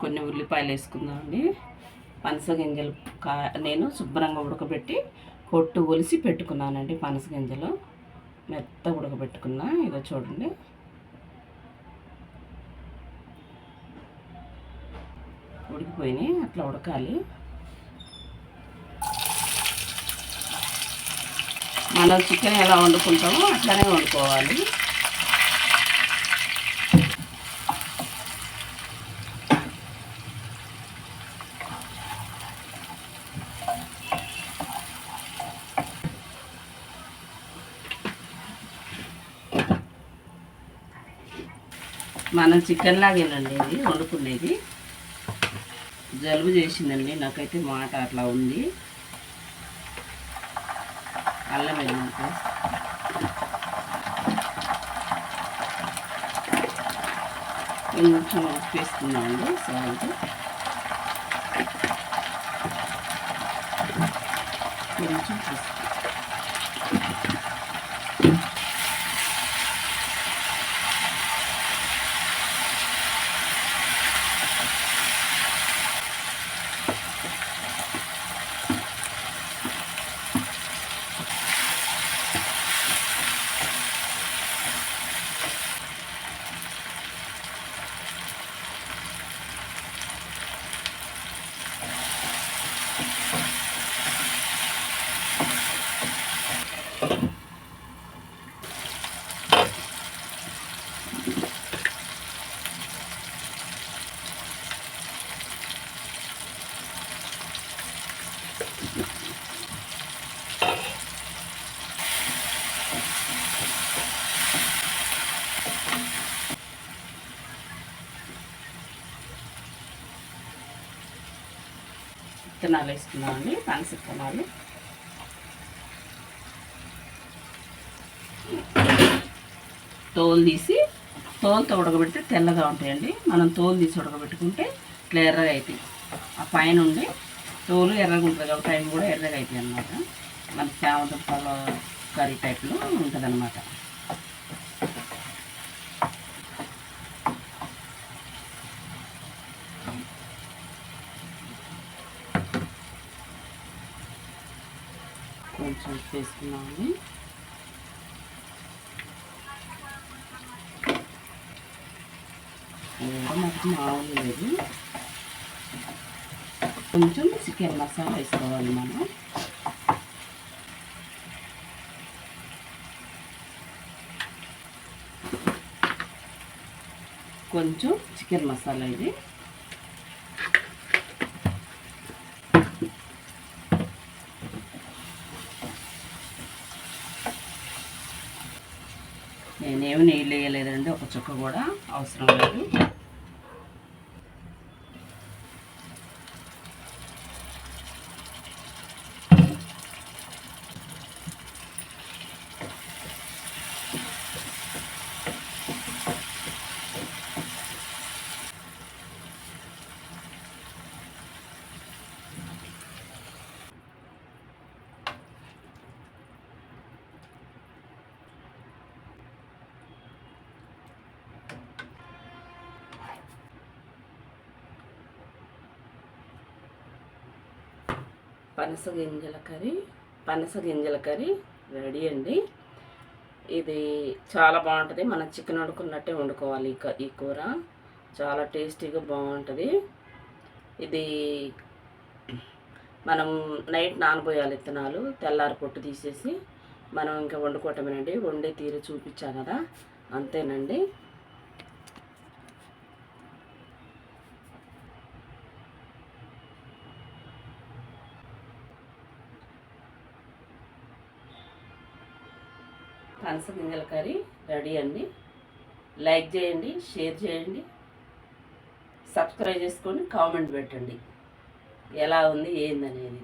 కొన్ని ఉల్లిపాయలు వేసుకుందామండి. పనస గింజలు నేను శుభ్రంగా ఉడకబెట్టి పొట్టు ఒలిసి పెట్టుకున్నానండి. పనస గింజలు మెత్త ఉడకబెట్టుకున్నా. ఇదో చూడండి, ఉడికిపోయినాయి. అట్లా ఉడకాలి. మనం చికెన్ ఎలా వండుకుంటామో అట్లానే వండుకోవాలి. మనం చికెన్ లాగేనండి ఇది వండుకునేది. జలుబు చేసిందండి నాకైతే, మాట అట్లా ఉంది. అల్లం వేయమంట కొంచెం ఉప్పు వేసుకున్నామండి, సాల్ట్ కొంచెం పసుపు. విత్తనాలు వేసుకున్నామండి, పనస విత్తనాలు. తోలు తీసి, తోలుతో ఉడకబెడితే తెల్లగా ఉంటాయండి. మనం తోలు తీసి ఉడకబెట్టుకుంటే ఇట్లా ఎర్రగా అవుతాయి. ఆ పైన ఉండి తోలు ఎర్రగా ఉంటుంది కాబట్టి పైన కూడా ఎర్రగా అవుతాయి అన్నమాట. మన చామదుంపల కర్రీ టైప్లో ఉంటుంది అన్నమాట. కొంచెం వేసుకున్నామండి. నాకు మామూలు లేదు. కొంచెం చికెన్ మసాలా వేసుకోవాలి మనం. కొంచెం చికెన్ మసాలా ఇది. నేనేమి నీళ్ళు వేయలేదండి, ఒక చుక్క కూడా అవసరం లేదు. పనస గింజల కర్రీ రెడీ అండి. ఇది చాలా బాగుంటుంది. మనం చికెన్ వండుకున్నట్టే వండుకోవాలి. ఈ కూర చాలా టేస్టీగా బాగుంటుంది. ఇది మనం నైట్ నానబోయాలి విత్తనాలు. తెల్లారి పొట్టు తీసేసి మనం ఇంకా వండుకోవటమేనండి. వండే తీరు చూపించా కదా, అంతేనండి. పనస గింజల కర్రీ రెడీ అండి. లైక్ చేయండి, షేర్ చేయండి, సబ్స్క్రైబ్ చేసుకొని కామెంట్ పెట్టండి ఎలా ఉంది ఏందనేది.